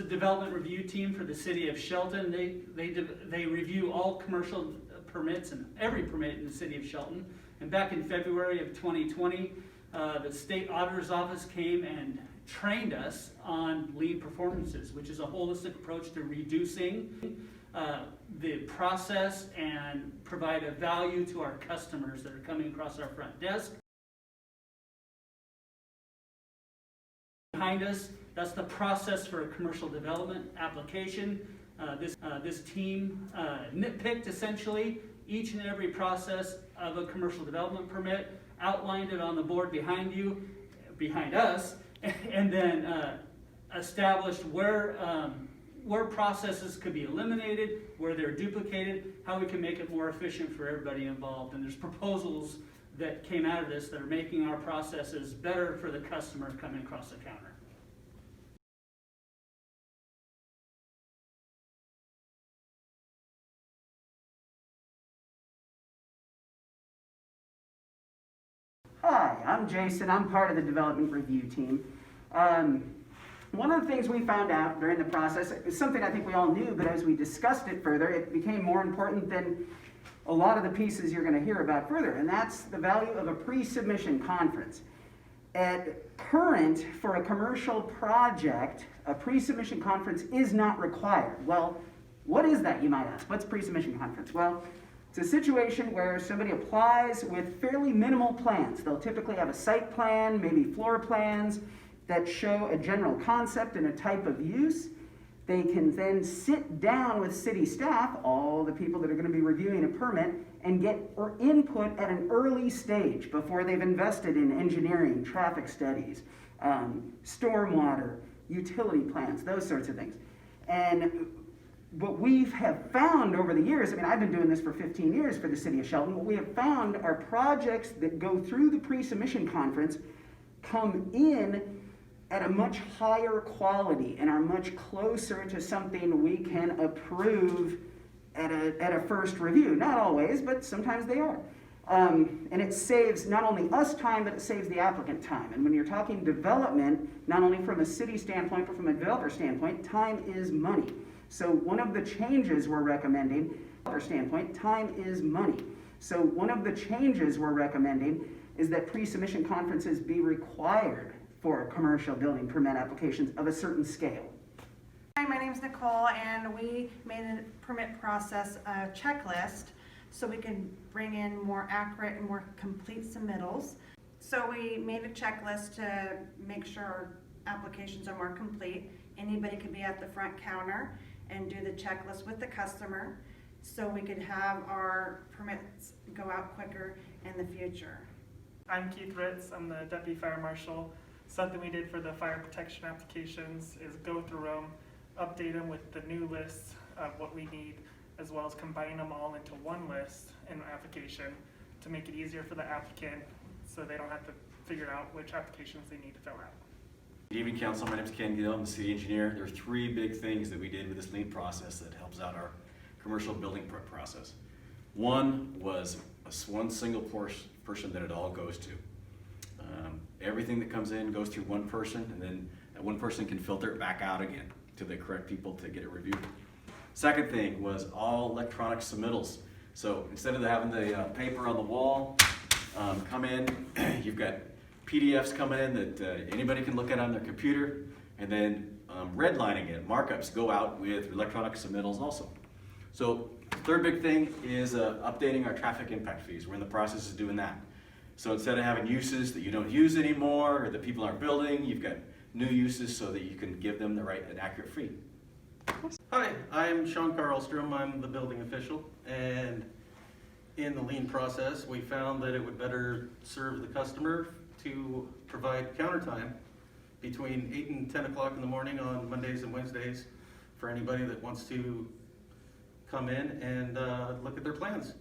the development review team for the city of Shelton. They review all commercial permits and every permit in the city of Shelton. And back in February of 2020, the state auditor's office came and trained us on lean performances, which is a holistic approach to reducing the process and provide a value to our customers that are coming across our front desk. Behind us, that's the process for a commercial development application. This team nitpicked essentially each and every process of a commercial development permit, outlined it on the board behind us, and then established where processes could be eliminated, where they're duplicated, how we can make it more efficient for everybody involved. And there's proposals that came out of this that are making our processes better for the customer coming across the counter. Hi, I'm Jason. I'm part of the development review team. One of the things we found out during the process is something I think we all knew, but as we discussed it further, it became more important than a lot of the pieces you're going to hear about further, and that's the value of a pre-submission conference. At current, for a commercial project, a pre-submission conference is not required. Well, what is that, you might ask? What's pre-submission conference? Well, it's a situation where somebody applies with fairly minimal plans. They'll typically have a site plan, maybe floor plans that show a general concept and a type of use. They can then sit down with city staff, all the people that are going to be reviewing a permit, and get input at an early stage before they've invested in engineering, traffic studies, stormwater, utility plans, those sorts of things. And what we have found over the years, I mean, I've been doing this for 15 years for the city of Shelton, what we have found are projects that go through the pre-submission conference come in at a much higher quality and are much closer to something we can approve at a first review. Not always, but sometimes they are. And it saves not only us time, but it saves the applicant time. And when you're talking development, not only from a city standpoint, but from a developer standpoint, time is money. So one of the changes we're recommending, from our standpoint, time is money. So one of the changes we're recommending is that pre-submission conferences be required for commercial building permit applications of a certain scale. Hi, my name is Nicole, and we made a permit process checklist so we can bring in more accurate and more complete submittals. So we made a checklist to make sure our applications are more complete. Anybody could be at the front counter and do the checklist with the customer so we could have our permits go out quicker in the future. I'm Keith Reitz. I'm the Deputy Fire Marshal. Something we did for the fire protection applications is go through them, update them with the new lists of what we need, as well as combine them all into one list in the application to make it easier for the applicant so they don't have to figure out which applications they need to fill out. Good evening, Council. My name is Ken Gill. I'm the city engineer. There are three big things that we did with this lean process that helps out our commercial building process. One was one single person that it all goes to. Everything that comes in goes through one person, and then that one person can filter it back out again to the correct people to get it reviewed. Second thing was all electronic submittals. So instead of having the paper on the wall come in, you've got PDFs coming in that anybody can look at on their computer, and then redlining it. Markups go out with electronic submittals also. So third big thing is updating our traffic impact fees. We're in the process of doing that. So instead of having uses that you don't use anymore or that people aren't building, you've got new uses so that you can give them the right and accurate fee. Hi, I'm Sean Carlstrom. I'm the building official, and in the lean process we found that it would better serve the customer to provide counter time between 8 and 10 o'clock in the morning on Mondays and Wednesdays for anybody that wants to come in and look at their plans.